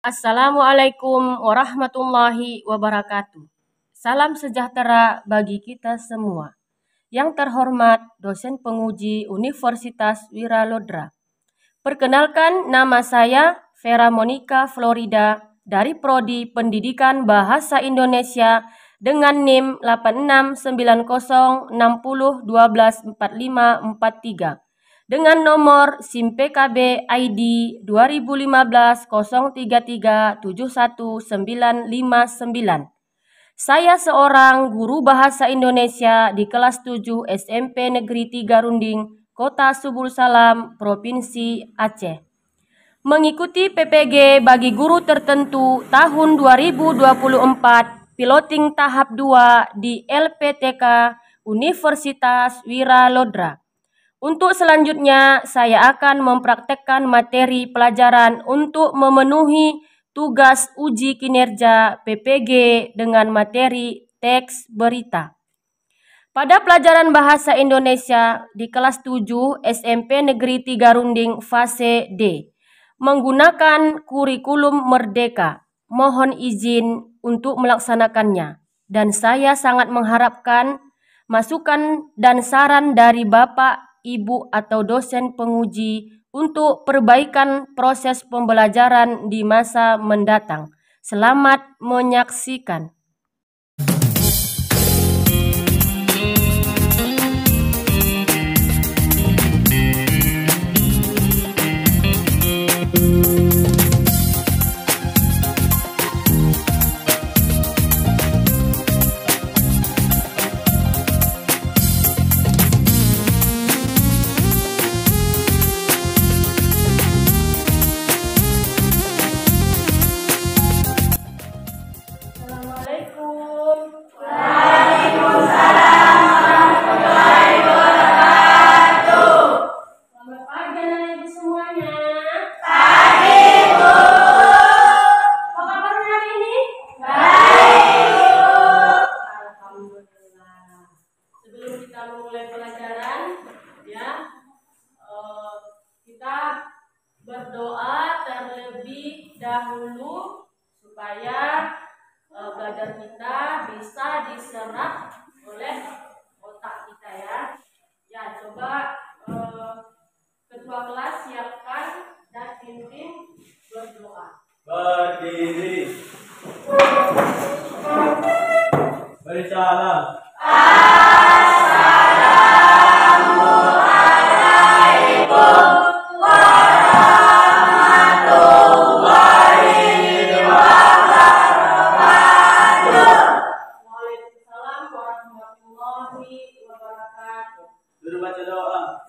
Assalamualaikum warahmatullahi wabarakatuh. Salam sejahtera bagi kita semua. Yang terhormat dosen penguji Universitas Wiralodra. Perkenalkan, nama saya Vera Monica Florida dari Prodi Pendidikan Bahasa Indonesia dengan NIM 869060124543 dengan nomor SIM PKB ID 2015-033-71959. Saya seorang guru bahasa Indonesia di kelas 7 SMP Negeri 3 Runding, Kota Subul Salam, Provinsi Aceh. Mengikuti PPG bagi guru tertentu tahun 2024, piloting tahap 2 di LPTK Universitas Wiralodra. Untuk selanjutnya, saya akan mempraktekkan materi pelajaran untuk memenuhi tugas uji kinerja PPG dengan materi teks berita. Pada pelajaran Bahasa Indonesia di kelas 7 SMP Negeri 3 Runding fase D, menggunakan kurikulum Merdeka. Mohon izin untuk melaksanakannya. Dan saya sangat mengharapkan masukan dan saran dari Bapak, Ibu atau dosen penguji untuk perbaikan proses pembelajaran di masa mendatang. Selamat menyaksikan. Berdoa terlebih dahulu supaya belajar kita bisa diserap oleh otak kita ya. Ya, coba ketua kelas siapkan dan pimpin berdoa. Berdiri. Beri salam. Dulu baca doa.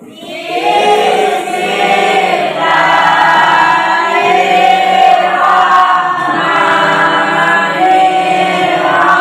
Bismillahirrahmanirrahim.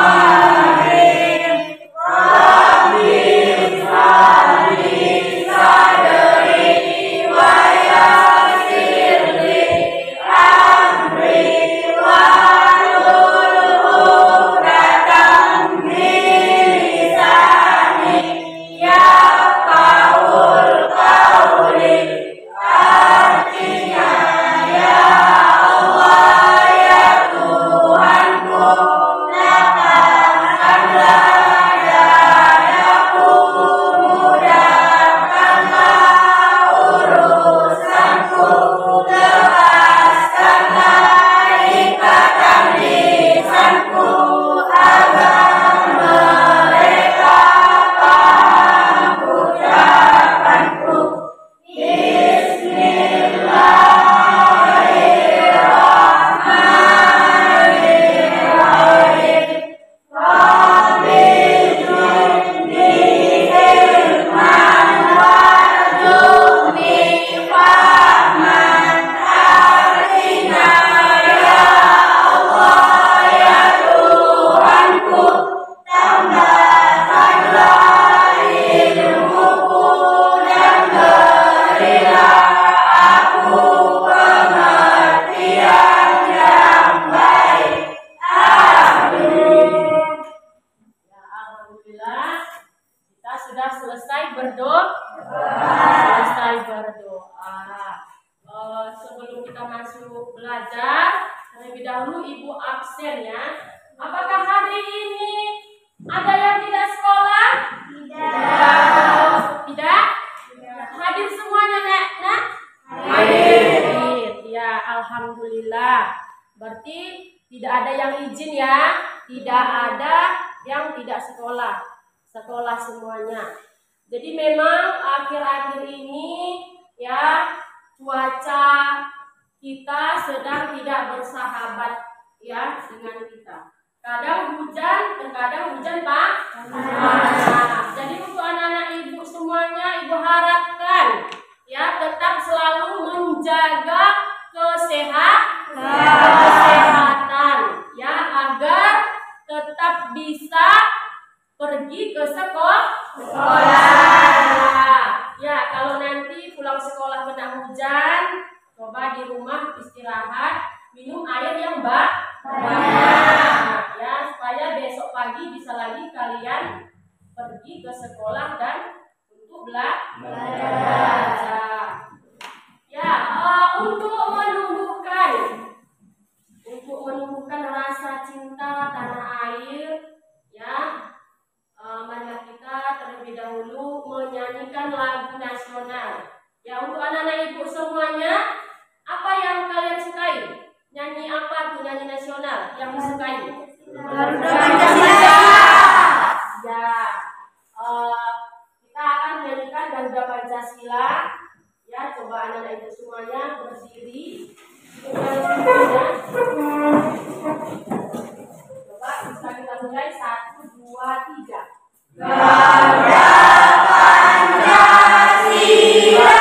untuk belajar. Terlebih dahulu Ibu absen ya. Apakah hari ini ada yang tidak sekolah? Tidak. Hadir semuanya, Nak? Hadir. Ya, alhamdulillah. Berarti tidak ada yang izin ya. Tidak ada yang tidak sekolah. Sekolah semuanya. Jadi memang akhir-akhir ini ya cuaca kita sedang tidak bersahabat ya dengan kita. Kadang hujan, terkadang hujan panas. Jadi untuk anak-anak ibu semuanya, ibu harapkan ya tetap selalu menjaga kesehatan ya agar tetap bisa pergi ke sekolah. Ya, kalau nanti pulang sekolah kena hujan, coba di rumah istirahat, minum air yang banyak ya supaya besok pagi bisa lagi kalian pergi ke sekolah dan untuk belajar. Ya, untuk menumbuhkan rasa cinta tanah air ya, marilah kita terlebih dahulu menyanyikan lagu nasional. Ya, untuk anak-anak ibu semuanya, apa yang kalian sukai? Nyanyi apa tuh nyanyi nasional yang disukai? Garuda Pancasila. Ya, kita akan menyanyikan Garuda Pancasila. Ya, coba anak-anak ibu semuanya berdiri. Coba bisa kita mulai 1, 2, 3. Garuda Pancasila.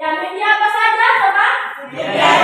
Ya, media apa saja, Sobat? Media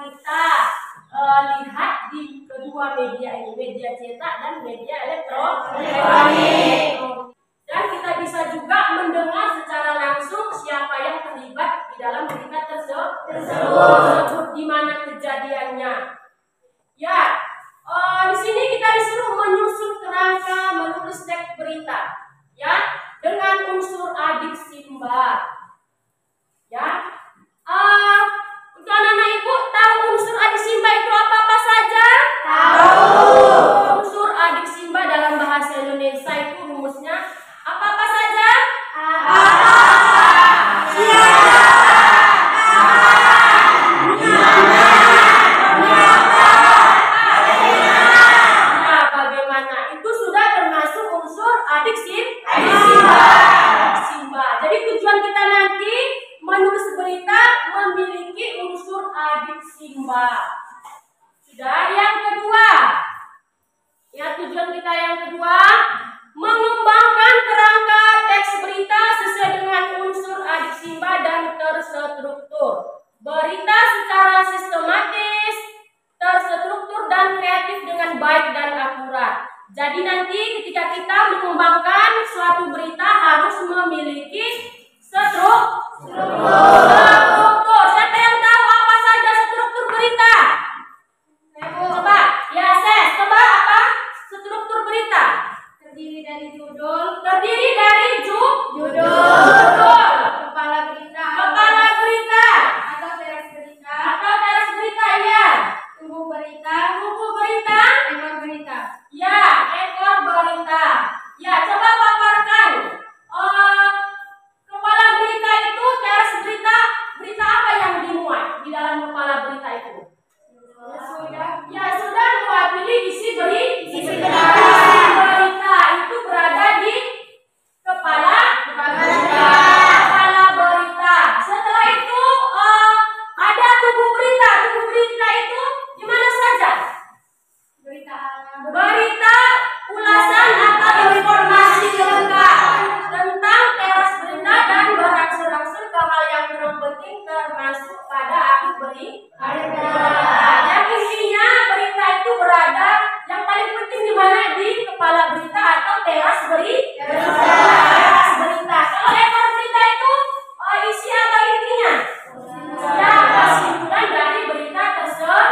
kita lihat di kedua media ini, media cetak dan media elektronik. Dan kita bisa juga mendengar secara langsung siapa yang terlibat di dalam berita tersebut, di mana kejadiannya. Ya, di sini kita disuruh menyusun kerangka menulis teks berita, ya, dengan unsur adik Simba. Ya, untuk anak-anak ibu tahu unsur adik Simba itu apa saja? Tahu. Unsur adik Simba dalam bahasa Indonesia itu rumusnya apa saja? Bagaimana? Itu sudah termasuk unsur adik Simba. Jadi tujuan kita nanti menulis berita memiliki unsur adik Simba. Sudah. Yang kedua, ya, tujuan kita yang kedua mengembangkan kerangka teks berita sesuai dengan unsur adik Simba dan terstruktur. Berita secara sistematis, terstruktur dan kreatif dengan baik dan akurat. Jadi nanti ketika kita mengembangkan suatu berita harus memiliki struktur. Siapa yang tahu apa saja struktur berita? Coba, ya Ses, coba apa struktur berita? Terdiri dari judul, judul, kepala berita, atau teras berita, ya. tubuh berita, ekor berita. Ya, ekor berita. Ya, coba paparkan. Kepala berita itu, teras berita, berita apa yang dimuat di dalam kepala berita itu? Ya sudah mewakili isi berita. Itu berada di kepala berita. Setelah itu ada tubuh berita. Tubuh berita itu di mana saja? Berita ulasan atau informasi lengkap tentang teras berita dan berangsur-angsur ke hal yang kurang penting termasuk pada akhir berita. Yang intinya berita itu berada yang paling penting di mana? Di kepala berita atau teras berita. Kalau ekor berita itu isi atau intinya? Ya, kesimpulan dari berita tersebut.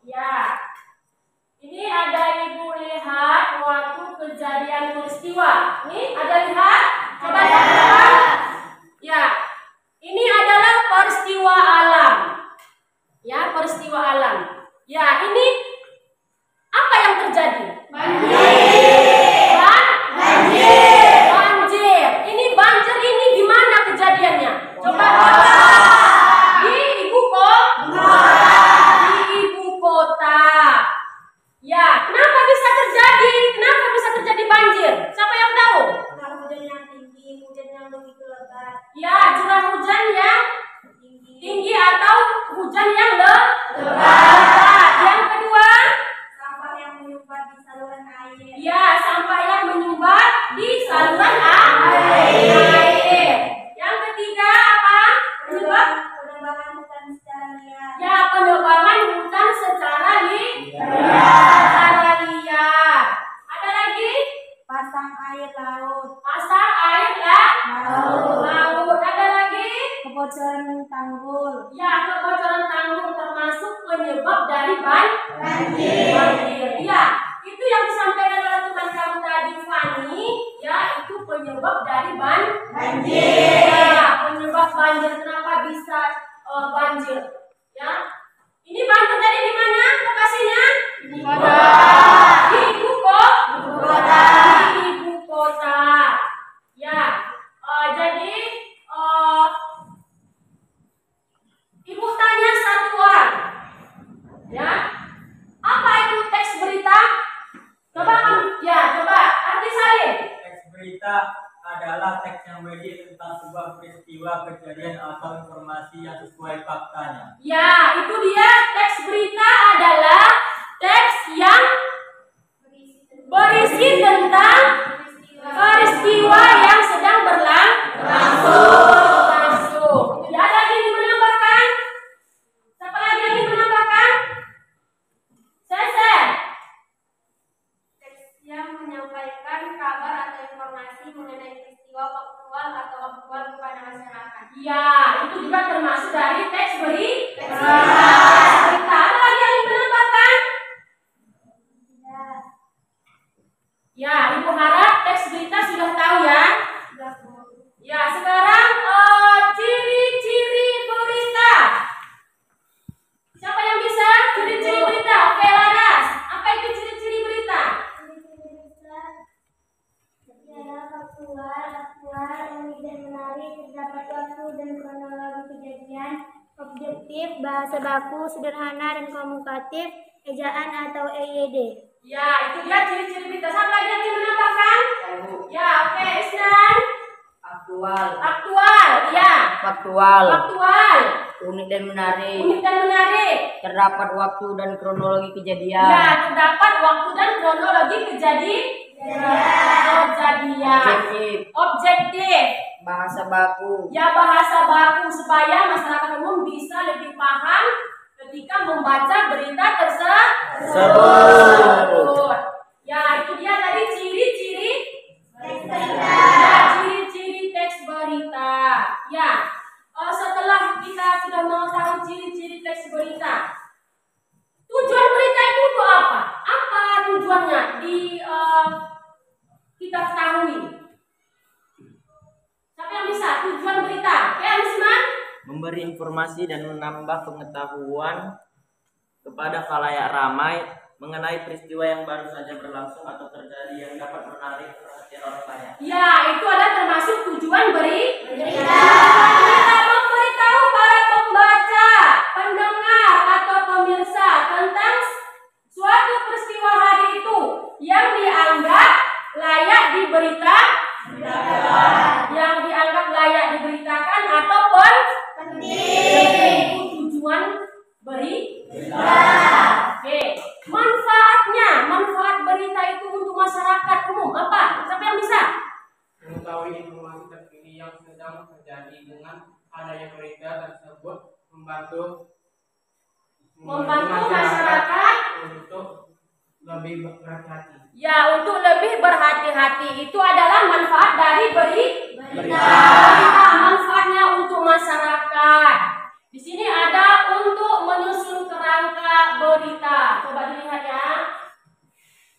Ya. Ini ada ibu lihat waktu kejadian peristiwa. Ini ada lihat? Coba lihat. Ya. Ini adalah peristiwa alam. Ya, peristiwa alam. Ya, ini apa yang terjadi? Banjir. Ini banjir ini di mana kejadiannya? Coba. Di ibu kota. Ya, kenapa bisa terjadi? Kenapa bisa terjadi banjir? Siapa yang tahu? Curah hujan yang tinggi, hujan yang begitu lebat. Ya, curah hujan yang tinggi atau hujan yang lebat. Yang kedua, Sampah yang menyumbat di saluran air. ya, sampah yang menyumbat di saluran air. Yang ketiga apa? Penyebab? Penebangan hutan secara liar. Ya, penebangan hutan secara liar. Ada lagi? Pasang air laut. Pasang air laut. Ada lagi? Kebocoran tanggul. Ya, kebocoran tanggul termasuk penyebab dari banjir. Ya, itu yang disampaikan oleh teman kamu tadi, Fani. Ya, itu penyebab dari banjir. Ya, penyebab banjir. Kenapa bisa banjir? Ya, ini banjir tadi di mana lokasinya? Di ibu kota. Ya, jadi ibu tanya satu orang, ya, apa itu teks berita? Coba arti salin. Teks berita adalah teks yang berisi tentang sebuah peristiwa, kejadian atau informasi yang sesuai faktanya. Ya, itu dia, teks berita adalah teks yang berisi tentang peristiwa yang sedang berlangsung. Tidak ada lagi yang menambahkan. deskriptif, bahasa baku, sederhana dan komunikatif, ejaan atau EYD. Ya, itu dia ciri-ciri berita. Siapa lagi yang ingin menambahkan? Ya, oke, Isnan. Aktual, Ya. faktual, Faktual. unik dan menarik, Unik dan menarik. terdapat waktu dan kronologi kejadian, Ya, terdapat waktu dan kronologi kejadian. Objektif. bahasa baku, Ya, bahasa baku supaya masyarakat umum bisa lebih paham ketika membaca berita tersebut. Ya, itu dia tadi ciri-ciri ciri-ciri teks berita. Ya, setelah kita sudah mau tahu ciri-ciri teks berita, tujuan berita itu untuk apa? Apa tujuannya kita ketahui? Siapa yang bisa? Tujuan berita. Ya, Misman? Memberi informasi dan menambah pengetahuan kepada khalayak ramai mengenai peristiwa yang baru saja berlangsung atau terjadi yang dapat menarik perhatian orang banyak. Ya, itu adalah termasuk tujuan berita. Kita memberitahu para pembaca, pendengar atau pemirsa tentang suatu peristiwa hari itu yang dianggap layak diberitakan atau penting. Itu tujuan berita. Oke, manfaat berita itu untuk masyarakat umum apa? Siapa yang bisa? Mengetahui informasi terkini yang sedang terjadi dengan adanya berita tersebut membantu Masyarakat untuk lebih berhati-hati. ya untuk lebih berhati-hati. Itu adalah manfaat dari berita. Manfaatnya untuk masyarakat. Di sini ada untuk menyusun kerangka berita. Coba dilihat ya.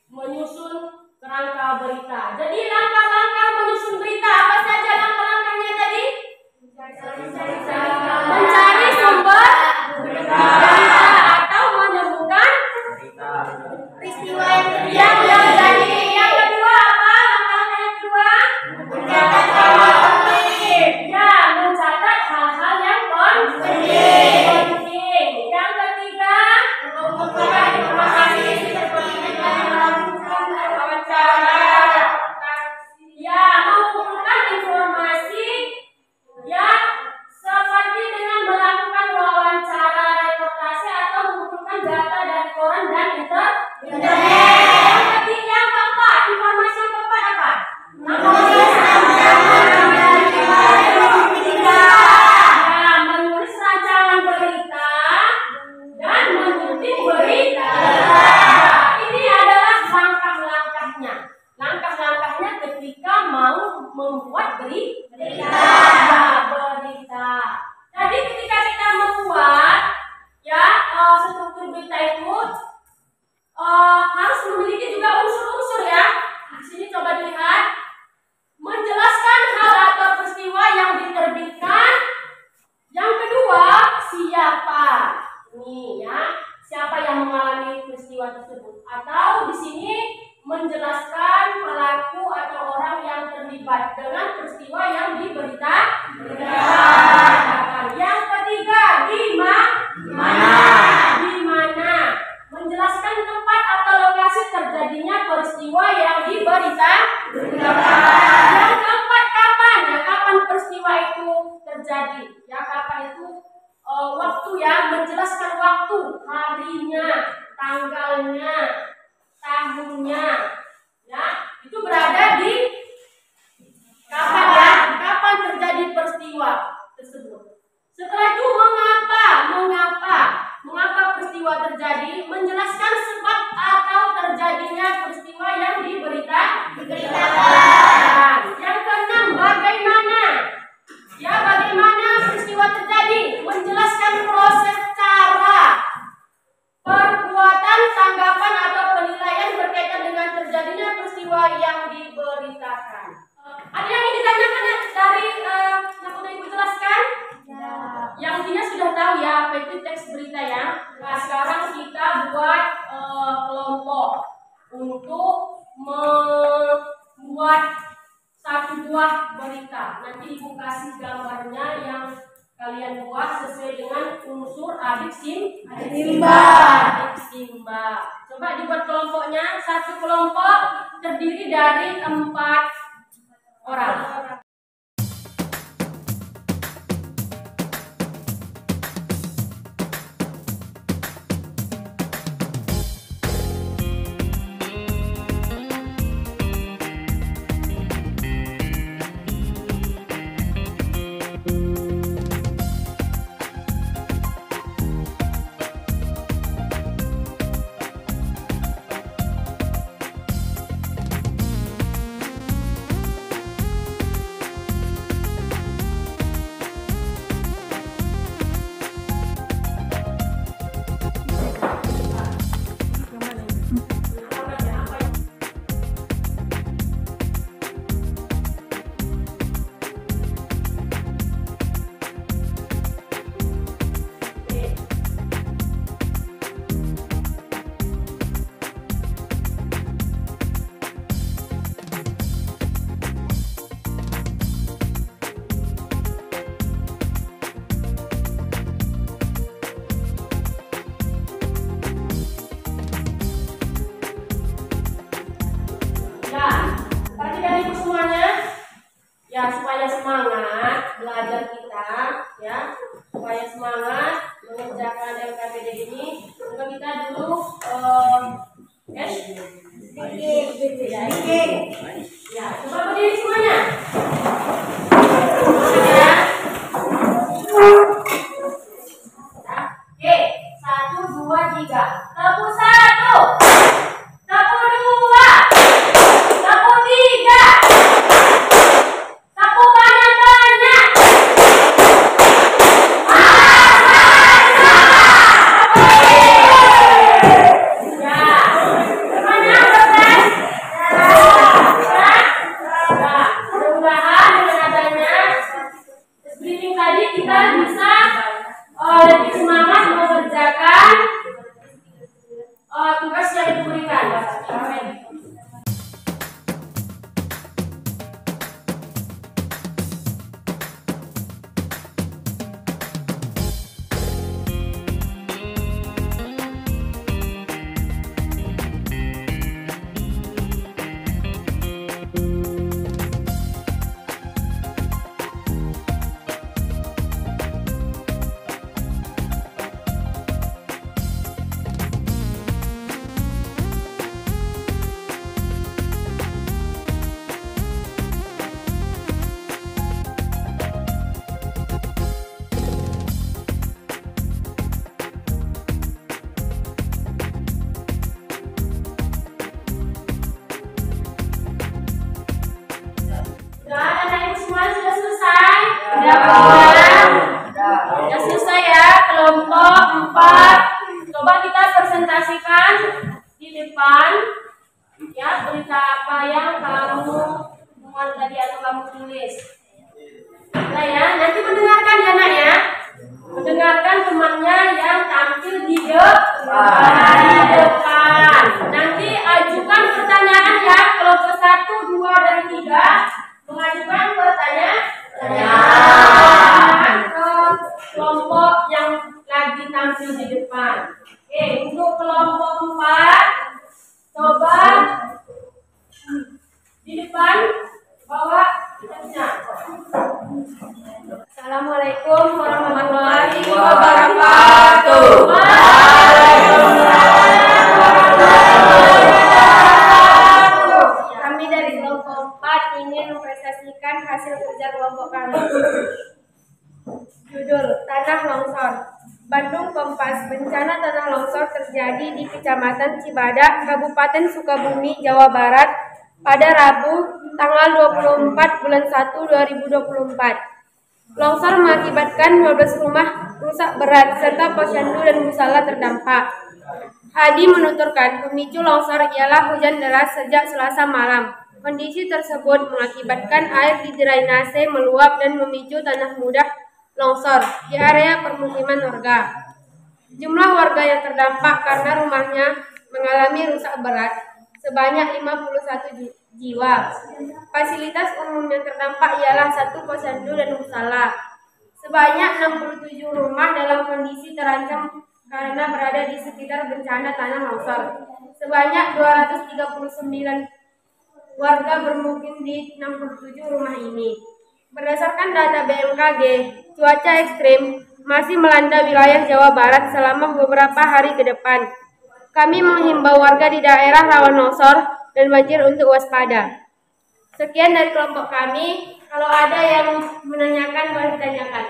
Menyusun kerangka berita. Jadi langkah-langkah menyusun berita apa saja langkah-langkahnya tadi? Mencari sumber berita atau menemukan Peristiwa yang terjadi. Yang kedua apa? Langkah yang kedua? Ya, mencatat hal-hal yang penting. Yang ketiga, mengumpulkan informasi seperti wawancara. Ya, mengumpulkan informasi ya seperti dengan melakukan wawancara, reportase atau mengumpulkan data dari koran dan internet. Yang ketiga, yang keempat, informasi yang keempat apa? Ya, menulis rancangan berita dan mengutip berita. Ini adalah langkah-langkahnya. Langkah-langkahnya ketika mau membuat berita. Jadi ketika kita membuat ya struktur berita itu harus memiliki juga unsur-unsur ya. Di sini coba dilihat, menjelaskan hal atau peristiwa yang diterbitkan. Yang kedua, siapa? Nih ya, siapa yang mengalami peristiwa tersebut? Atau di sini menjelaskan pelaku atau orang yang terlibat dengan peristiwa yang diberitakan. Yang ketiga, di mana? Menjelaskan tempat atau lokasi terjadinya peristiwa yang diberitakan. Yang keempat, kapan? Ya, kapan peristiwa itu terjadi? Ya, kapan itu waktu ya, menjelaskan waktu, harinya, tanggalnya, tahunnya. Ya, itu berada di kapan ya? Kapan terjadi peristiwa tersebut? Setelah itu mengapa peristiwa terjadi? Menjelaskan sebab atau terjadinya peristiwa yang diberitakan. Yang keenam, bagaimana? Ya, bagaimana peristiwa terjadi? Menjelaskan proses, cara, perbuatan, tanggapan atau penilaian berkaitan dengan terjadinya peristiwa yang diberitakan. Ada yang ingin ditanyakan ya dari yang sudah Ibu jelaskan? Yang intinya sudah tahu ya apa itu teks berita ya. Nah, sekarang kita buat kelompok untuk membuat satu buah berita. Nanti Ibu kasih gambarnya yang kalian buat sesuai dengan unsur Adik Simba. Adik Simba. Coba dibuat kelompoknya. Satu kelompok terdiri dari 4 orang. Ya, supaya semangat belajar kita, ya, supaya semangat mengerjakan LKPD ini, maka kita dulu ya, coba berdiri semuanya. Ya. Oke, 1, 2, 3. Tepuk 1. Tepuk 2. Tepuk 3. Tepuk banyak-banyak. Ya, gimana selesai? Ya, mudah-mudahan dengan adanya briefing tadi kita bisa lebih semangat mengerjakan tugas yang diberikan. Sudah selesai? Sudah selesai ya, kelompok 4. Coba kita presentasikan di depan, ya, berita apa yang kamu muat tadi atau kamu tulis. Nah ya, nanti mendengarkan ya nak ya, mendengarkan temannya yang tampil di depan. Nanti ajukan pertanyaan ya, kelompok 1, 2, dan 3. Mengajukan pertanyaan ke kelompok yang lagi tampil di depan. Oke, untuk kelompok 4, coba di depan bawa kitabnya. Assalamualaikum warahmatullahi wabarakatuh. Kami dari kelompok 4 ingin mempresentasikan hasil kerja kelompok kami. Judul Tanah Longsor. Bandung Kompas. Bencana tanah longsor terjadi di Kecamatan Cibadak, Kabupaten Sukabumi, Jawa Barat pada Rabu tanggal 24 bulan 1 2024. Longsor mengakibatkan 12 rumah rusak berat serta posyandu dan musala terdampak. Hadi menuturkan pemicu longsor ialah hujan deras sejak Selasa malam. Kondisi tersebut mengakibatkan air di drainase meluap dan memicu tanah mudah longsor di area permukiman warga. Jumlah warga yang terdampak karena rumahnya mengalami rusak berat sebanyak 51 jiwa. Fasilitas umum yang terdampak ialah 1 posyandu dan musala. Sebanyak 67 rumah dalam kondisi terancam karena berada di sekitar bencana tanah longsor. Sebanyak 239 warga bermukim di 67 rumah ini. Berdasarkan data BMKG, cuaca ekstrim masih melanda wilayah Jawa Barat selama beberapa hari ke depan. Kami menghimbau warga di daerah rawan longsor dan banjir untuk waspada. Sekian dari kelompok kami. Kalau ada yang menanyakan, boleh ditanyakan.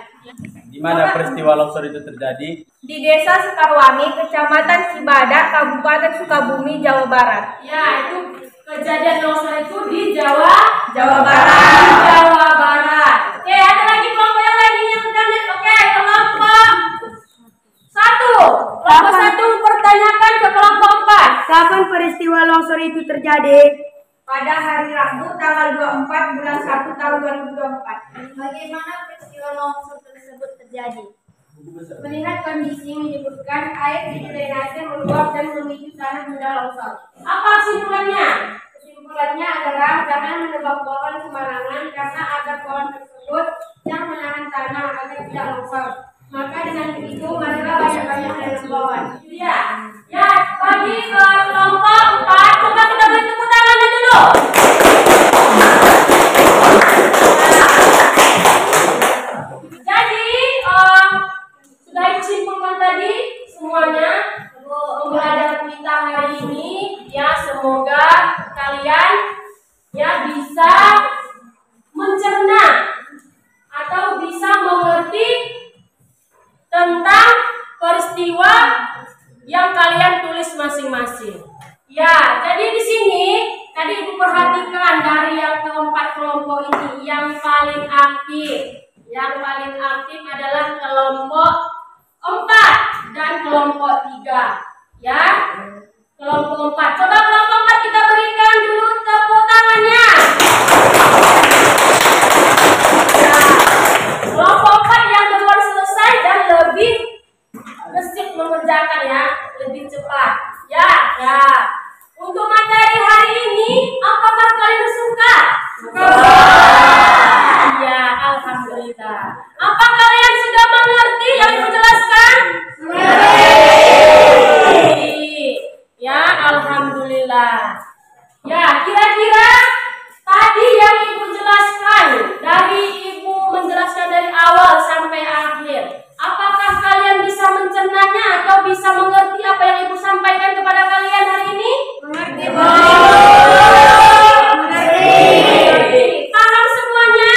Di mana peristiwa longsor itu terjadi? Di Desa Sekarwangi, Kecamatan Cibadak, Kabupaten Sukabumi, Jawa Barat. Ya, itu kejadian longsor itu di Jawa Barat. Di Jawa Barat. Oke, ada lagi kelompok yang lain yang bertanya. Oke, kelompok 1. Kelompok 1 pertanyakan ke kelompok 4. Kapan peristiwa longsor itu terjadi? Pada hari Rabu tanggal 24 bulan 1 tahun 2024. Bagaimana peristiwa longsor tersebut terjadi? Melihat kondisi menyebutkan air di drainase meluap dan memicu tanah mudah longsor. Apa kesimpulannya? Kesimpulannya adalah jangan menebang pohon sembarangan karena akar pohon tersebut yang menahan tanah agar tidak longsor. Maka dengan begitu marilah banyak-banyak menanam pohon. Ya, ya. Bagi ke kelompok 4, coba kita beri tepuk tangannya dulu. Jadi sudah disimpulkan tadi semuanya pembelajaran kita hari ini. Ya, semoga kalian ya bisa mencerna atau bisa mengerti tentang peristiwa yang kalian tulis masing-masing. Ya, jadi di sini tadi Ibu perhatikan dari yang keempat kelompok ini yang paling aktif. Yang paling aktif adalah kelompok 4 dan kelompok 3. Ya, kelompok 4. Coba kelompok 4 kita berikan dulu tepuk tangannya. Ya, kelompok 4 yang duluan selesai dan lebih gesit mengerjakan ya, lebih cepat. Ya, ya. Untuk materi hari ini, apakah kalian suka? Suka. Ya, alhamdulillah. Apa kalian sudah mengerti yang Ibu jelaskan? Ya, alhamdulillah. Ya, kira-kira tadi yang Ibu jelaskan, dari Ibu menjelaskan dari awal sampai akhir, apakah kalian bisa mencernanya atau bisa mengerti apa yang Ibu sampaikan kepada kalian hari ini? Mengerti. Paham semuanya?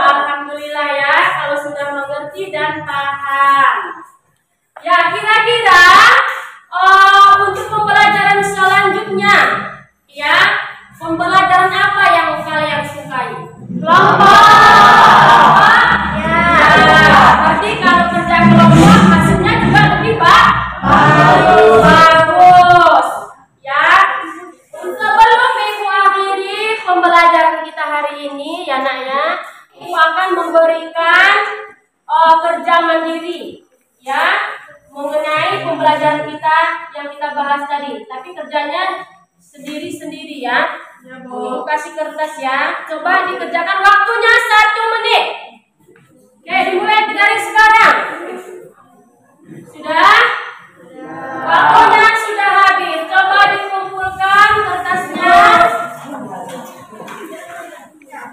Alhamdulillah ya, kalau sudah mengerti dan paham. Ya, kira-kira untuk pembelajaran selanjutnya, ya, pembelajaran apa yang kalian sukai? Kelompok. Ya, berarti kalau kerja kelompok hasilnya juga lebih bagus. Ya, sebelum Ibu akhiri pembelajaran kita hari ini, ya nak ya, Ibu akan memberikan kerja mandiri, ya, mengenai pembelajaran kita yang kita bahas tadi. Tapi kerjanya sendiri-sendiri ya. Ibu kasih kertas ya. Coba dikerjakan, waktunya 1 menit. Oke, dimulai dari sekarang. Sudah? Waktunya sudah habis. Coba dikumpulkan kertasnya.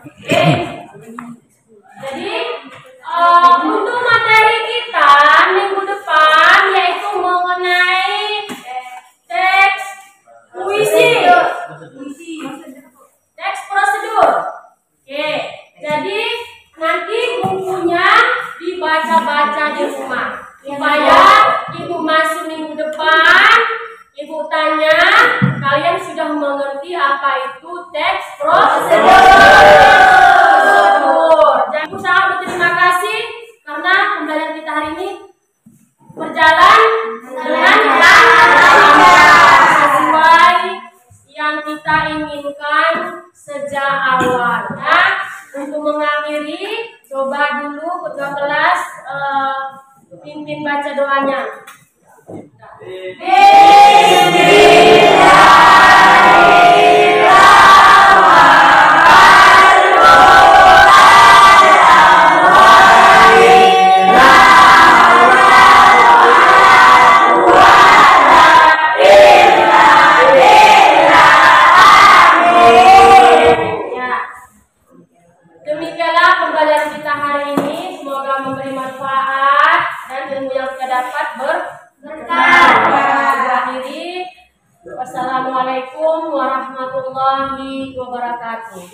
Oke. Jadi untuk materi kita minggu depan yaitu mengenai teks puisi. Teks prosedur. Oke. Jadi nanti bukunya dibaca-baca di rumah. Supaya Ibu masuk minggu depan, Ibu tanya, kalian sudah mengerti apa itu teks prosedur. Dan Ibu sangat berterima kasih karena pembelajaran kita hari ini berjalan dengan sesuai yang kita inginkan sejak awal. Ya. Untuk mengakhiri, coba dulu ketua kelas pimpin baca doanya. Bismillahirrahmanirrahim. dapat berkah. Akhiri, wassalamualaikum warahmatullahi wabarakatuh.